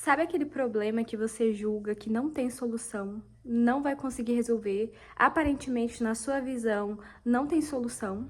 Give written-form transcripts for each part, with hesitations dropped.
Sabe aquele problema que você julga que não tem solução, não vai conseguir resolver, aparentemente na sua visão não tem solução?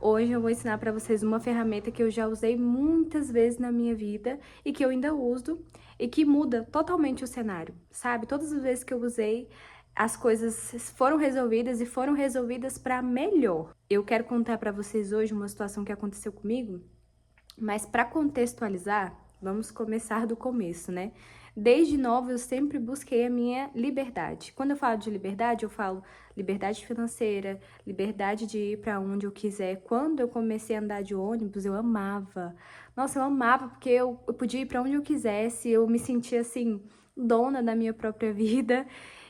Hoje eu vou ensinar para vocês uma ferramenta que eu já usei muitas vezes na minha vida e que eu ainda uso e que muda totalmente o cenário, sabe? Todas as vezes que eu usei, as coisas foram resolvidas e foram resolvidas para melhor. Eu quero contar para vocês hoje uma situação que aconteceu comigo, mas para contextualizar, vamos começar do começo, né? Desde nova eu sempre busquei a minha liberdade. Quando eu falo de liberdade, eu falo liberdade financeira, liberdade de ir para onde eu quiser. Quando eu comecei a andar de ônibus, eu amava. Nossa, eu amava porque eu podia ir para onde eu quisesse, eu me sentia assim, dona da minha própria vida.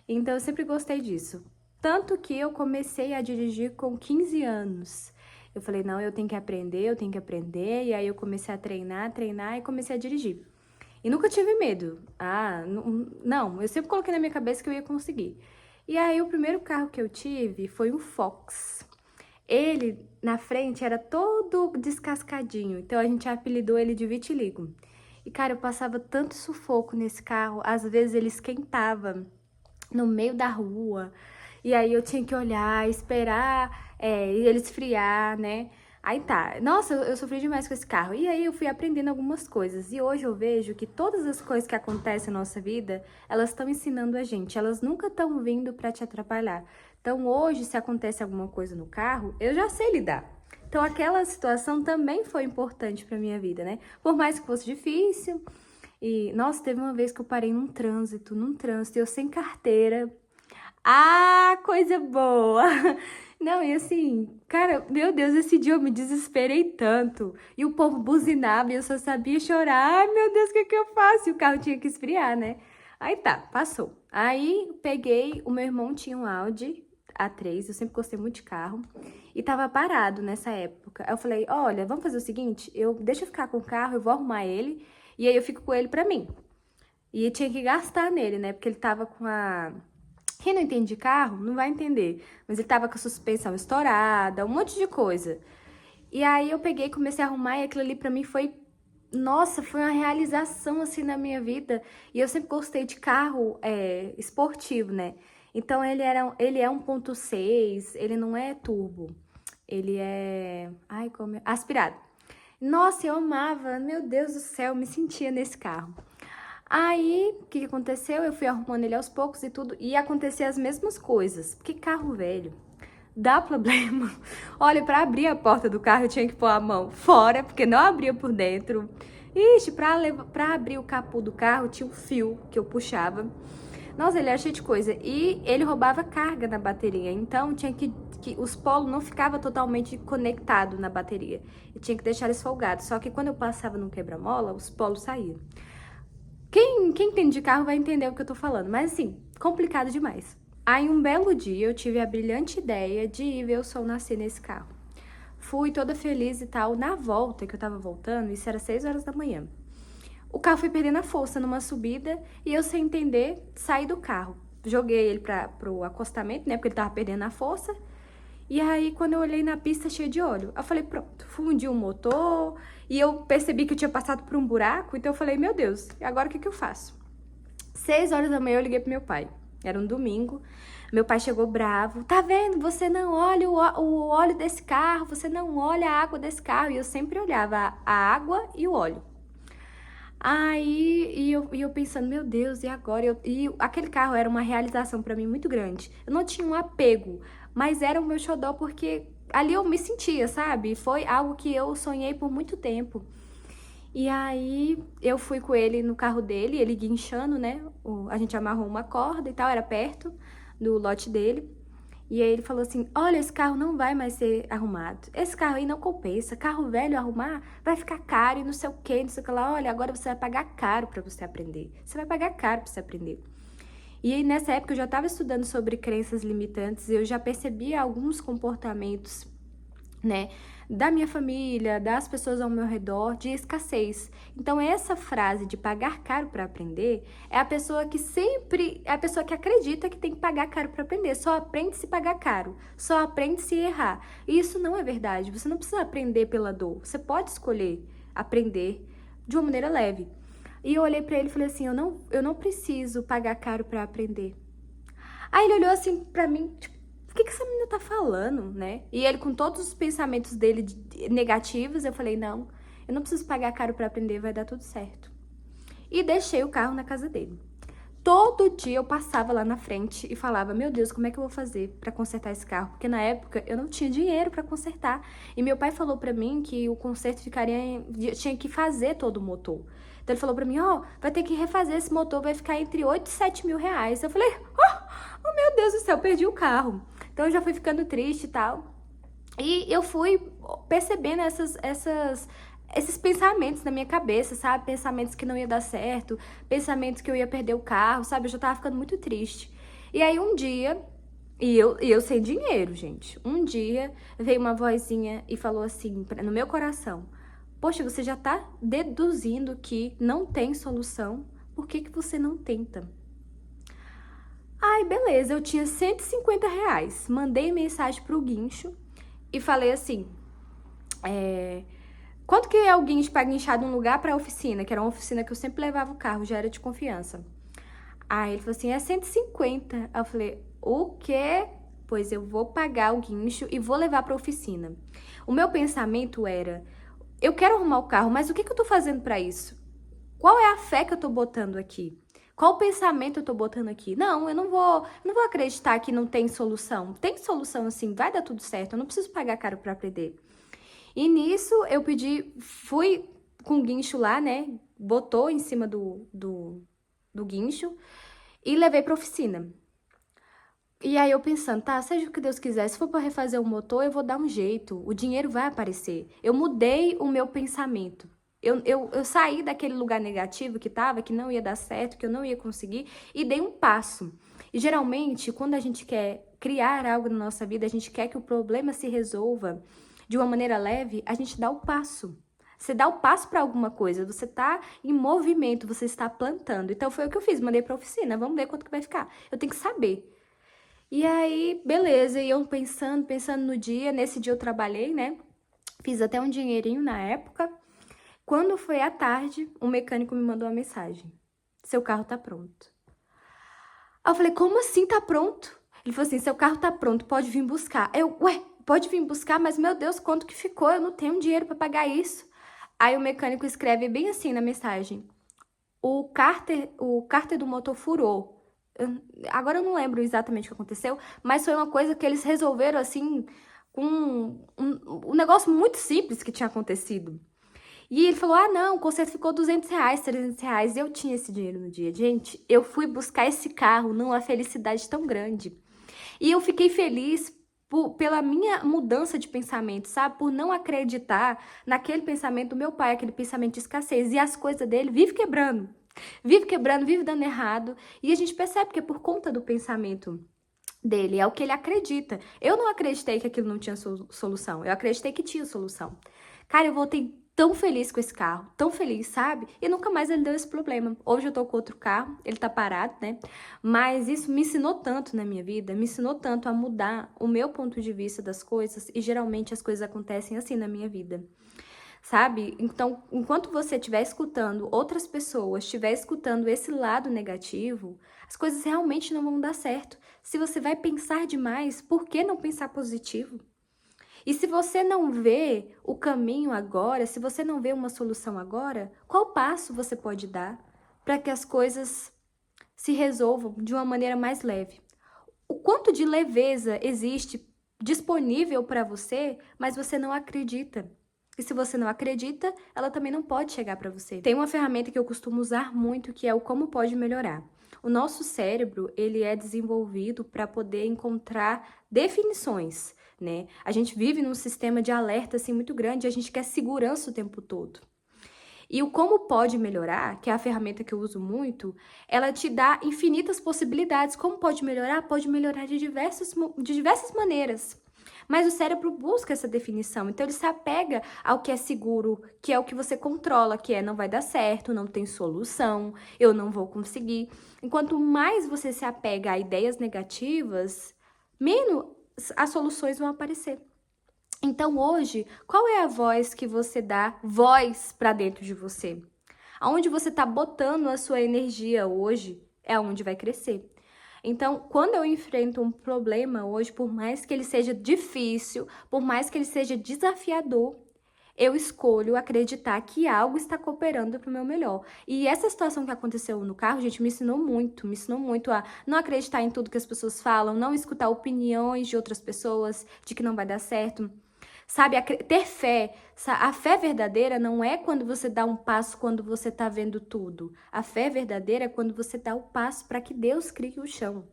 Então eu sempre gostei disso. Tanto que eu comecei a dirigir com 15 anos. Eu falei, não, eu tenho que aprender, eu tenho que aprender. E aí eu comecei a treinar e comecei a dirigir. E nunca tive medo. Não, eu sempre coloquei na minha cabeça que eu ia conseguir. E aí o primeiro carro que eu tive foi um Fox. Ele, na frente, era todo descascadinho, então a gente apelidou ele de vitiligo. E, cara, eu passava tanto sufoco nesse carro, às vezes ele esquentava no meio da rua, e aí eu tinha que olhar, esperar ele esfriar, né? Aí tá, nossa, eu sofri demais com esse carro. E aí eu fui aprendendo algumas coisas. E hoje eu vejo que todas as coisas que acontecem na nossa vida, elas estão ensinando a gente. Elas nunca estão vindo pra te atrapalhar. Então hoje, se acontece alguma coisa no carro, eu já sei lidar. Então aquela situação também foi importante pra minha vida, né? Por mais que fosse difícil. E, nossa, teve uma vez que eu parei num trânsito, e eu sem carteira. Ah, coisa boa! Não, e assim, cara, meu Deus, esse dia eu me desesperei tanto. E o povo buzinava e eu só sabia chorar. Ai, meu Deus, o que que eu faço? E o carro tinha que esfriar, né? Aí tá, passou. Aí peguei, o meu irmão tinha um Audi A3, eu sempre gostei muito de carro. E tava parado nessa época. Aí eu falei, olha, vamos fazer o seguinte, deixa eu ficar com o carro, eu vou arrumar ele. E aí eu fico com ele pra mim. E eu tinha que gastar nele, né? Porque ele tava com a... Quem não entende de carro não vai entender. Mas ele tava com a suspensão estourada, um monte de coisa. E aí eu peguei e comecei a arrumar e aquilo ali pra mim foi... Nossa, foi uma realização assim na minha vida. E eu sempre gostei de carro esportivo, né? Então ele é 1.6, ele não é turbo. Ele é... Ai, como é? Aspirado. Nossa, eu amava. Meu Deus do céu, eu me sentia nesse carro. Aí, o que aconteceu? Eu fui arrumando ele aos poucos e tudo, e acontecia as mesmas coisas. Porque carro velho dá problema. Olha, pra abrir a porta do carro eu tinha que pôr a mão fora, porque não abria por dentro. Ixi, pra abrir o capô do carro tinha um fio que eu puxava. Nossa, ele era cheio de coisa. E ele roubava carga na bateria, então tinha que os polos não ficavam totalmente conectados na bateria. Eu tinha que deixar eles folgados. Só que quando eu passava no quebra-mola, os polos saíam. Quem entende de carro vai entender o que eu tô falando, mas assim, complicado demais. Aí um belo dia eu tive a brilhante ideia de ir ver o sol nascer nesse carro. Fui toda feliz e tal, na volta que eu tava voltando, isso era 6 horas da manhã. O carro foi perdendo a força numa subida e eu, sem entender, saí do carro. Joguei ele pro acostamento, né, porque ele tava perdendo a força. E aí, quando eu olhei na pista cheia de óleo, eu falei, pronto, fundi o motor. E eu percebi que eu tinha passado por um buraco, então eu falei, meu Deus, e agora o que que eu faço? 6 horas da manhã eu liguei pro meu pai. Era um domingo. Meu pai chegou bravo. Tá vendo? Você não olha o óleo desse carro, você não olha a água desse carro. E eu sempre olhava a água e o óleo. Aí, e eu pensando, meu Deus, e agora? E aquele carro era uma realização pra mim muito grande. Eu não tinha um apego, mas era o meu xodó porque ali eu me sentia, sabe? Foi algo que eu sonhei por muito tempo. E aí eu fui com ele no carro dele, ele guinchando, né? A gente amarrou uma corda e tal, era perto do lote dele. E aí ele falou assim, olha, esse carro não vai mais ser arrumado. Esse carro aí não compensa. Carro velho arrumar vai ficar caro e não sei o que, não sei o que lá. Olha, agora você vai pagar caro pra você aprender. Você vai pagar caro pra você aprender. E aí nessa época eu já estava estudando sobre crenças limitantes e eu já percebia alguns comportamentos, né, da minha família, das pessoas ao meu redor, de escassez. Então essa frase de pagar caro para aprender é a pessoa que sempre, é a pessoa que acredita que tem que pagar caro para aprender. Só aprende se pagar caro, só aprende se errar. E isso não é verdade. Você não precisa aprender pela dor. Você pode escolher aprender de uma maneira leve. E eu olhei pra ele e falei assim, eu não preciso pagar caro pra aprender. Aí ele olhou assim pra mim, tipo, o que essa menina tá falando, né? E ele com todos os pensamentos dele negativos, eu falei, não, eu não preciso pagar caro pra aprender, vai dar tudo certo. E deixei o carro na casa dele. Todo dia eu passava lá na frente e falava, meu Deus, como é que eu vou fazer pra consertar esse carro? Porque na época eu não tinha dinheiro pra consertar. E meu pai falou pra mim que o conserto tinha que fazer todo o motor. Então ele falou pra mim, ó, vai ter que refazer esse motor, vai ficar entre 8 e 7 mil reais. Eu falei, oh meu Deus do céu, perdi o carro. Então eu já fui ficando triste e tal. E eu fui percebendo esses pensamentos na minha cabeça, sabe? Pensamentos que não ia dar certo, pensamentos que eu ia perder o carro, sabe? Eu já tava ficando muito triste. E aí um dia, e eu sem dinheiro, gente. Um dia veio uma vozinha e falou assim, no meu coração: poxa, você já tá deduzindo que não tem solução, por que que você não tenta? Ai, beleza, eu tinha 150 reais. Mandei mensagem pro guincho e falei assim: quanto que é o guincho pra guinchar de um lugar pra oficina? Que era uma oficina que eu sempre levava o carro, já era de confiança. Aí ele falou assim, é 150. Aí eu falei, o quê? Pois eu vou pagar o guincho e vou levar pra oficina. O meu pensamento era, eu quero arrumar o carro, mas o que que eu tô fazendo pra isso? Qual é a fé que eu tô botando aqui? Qual pensamento eu tô botando aqui? Não, eu não vou acreditar que não tem solução. Tem solução sim, vai dar tudo certo. Eu não preciso pagar caro pra aprender. E nisso eu fui com o guincho lá, né? Botou em cima do guincho e levei pra oficina. E aí eu pensando, tá, seja o que Deus quiser, se for pra refazer o motor, eu vou dar um jeito, o dinheiro vai aparecer. Eu mudei o meu pensamento. Eu saí daquele lugar negativo que tava, que não ia dar certo, que eu não ia conseguir, e dei um passo. E geralmente, quando a gente quer criar algo na nossa vida, a gente quer que o problema se resolva de uma maneira leve, a gente dá o passo. Você dá o passo para alguma coisa, você tá em movimento, você está plantando. Então foi o que eu fiz, mandei pra oficina, vamos ver quanto que vai ficar. Eu tenho que saber. E aí, beleza, e eu pensando no dia, nesse dia eu trabalhei, né? Fiz até um dinheirinho na época. Quando foi à tarde, um mecânico me mandou uma mensagem: seu carro tá pronto. Aí eu falei, como assim tá pronto? Ele falou assim, seu carro tá pronto, pode vir buscar. Ué, pode vir buscar, mas meu Deus, quanto que ficou? Eu não tenho dinheiro pra pagar isso. Aí o mecânico escreve bem assim na mensagem: o cárter do motor furou. Agora eu não lembro exatamente o que aconteceu, mas foi uma coisa que eles resolveram assim, com um negócio muito simples que tinha acontecido. E ele falou, ah não, o conserto ficou 200 reais, 300 reais. Eu tinha esse dinheiro no dia. Gente, eu fui buscar esse carro numa felicidade tão grande. E eu fiquei feliz pela minha mudança de pensamento, sabe? Por não acreditar naquele pensamento do meu pai, aquele pensamento de escassez. E as coisas dele vivem quebrando. Vive quebrando, vive dando errado. E a gente percebe que é por conta do pensamento dele, é o que ele acredita. Eu não acreditei que aquilo não tinha solução. Eu acreditei que tinha solução. Cara, eu voltei tão feliz com esse carro, tão feliz, sabe? E nunca mais ele deu esse problema. Hoje eu tô com outro carro, ele tá parado, né? Mas isso me ensinou tanto na minha vida, me ensinou tanto a mudar o meu ponto de vista das coisas, e geralmente as coisas acontecem assim na minha vida. Sabe? Então, enquanto você estiver escutando outras pessoas, estiver escutando esse lado negativo, as coisas realmente não vão dar certo. Se você vai pensar demais, por que não pensar positivo? E se você não vê o caminho agora, se você não vê uma solução agora, qual passo você pode dar para que as coisas se resolvam de uma maneira mais leve? O quanto de leveza existe disponível para você, mas você não acredita? E se você não acredita, ela também não pode chegar para você. Tem uma ferramenta que eu costumo usar muito, que é o como pode melhorar. O nosso cérebro, ele é desenvolvido para poder encontrar definições, né? A gente vive num sistema de alerta assim muito grande, a gente quer segurança o tempo todo. E o como pode melhorar, que é a ferramenta que eu uso muito, ela te dá infinitas possibilidades. Como pode melhorar? Pode melhorar de diversas maneiras. Mas o cérebro busca essa definição, então ele se apega ao que é seguro, que é o que você controla, que é não vai dar certo, não tem solução, eu não vou conseguir. Enquanto mais você se apega a ideias negativas, menos as soluções vão aparecer. Então hoje, qual é a voz que você dá voz para dentro de você? Aonde você tá botando a sua energia hoje é onde vai crescer. Então, quando eu enfrento um problema hoje, por mais que ele seja difícil, por mais que ele seja desafiador, eu escolho acreditar que algo está cooperando para o meu melhor. E essa situação que aconteceu no carro, gente, me ensinou muito a não acreditar em tudo que as pessoas falam, não escutar opiniões de outras pessoas de que não vai dar certo. Sabe, ter fé. A fé verdadeira não é quando você dá um passo quando você tá vendo tudo. A fé verdadeira é quando você dá o passo para que Deus crie o chão.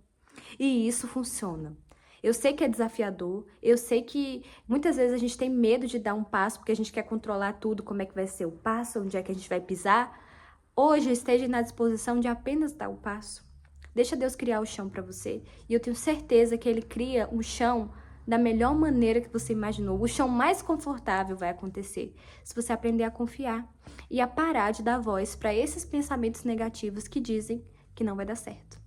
E isso funciona. Eu sei que é desafiador, eu sei que muitas vezes a gente tem medo de dar um passo porque a gente quer controlar tudo, como é que vai ser o passo, onde é que a gente vai pisar. Hoje esteja na disposição de apenas dar o passo. Deixa Deus criar o chão para você. E eu tenho certeza que Ele cria o chão da melhor maneira que você imaginou. O chão mais confortável vai acontecer se você aprender a confiar e a parar de dar voz para esses pensamentos negativos que dizem que não vai dar certo.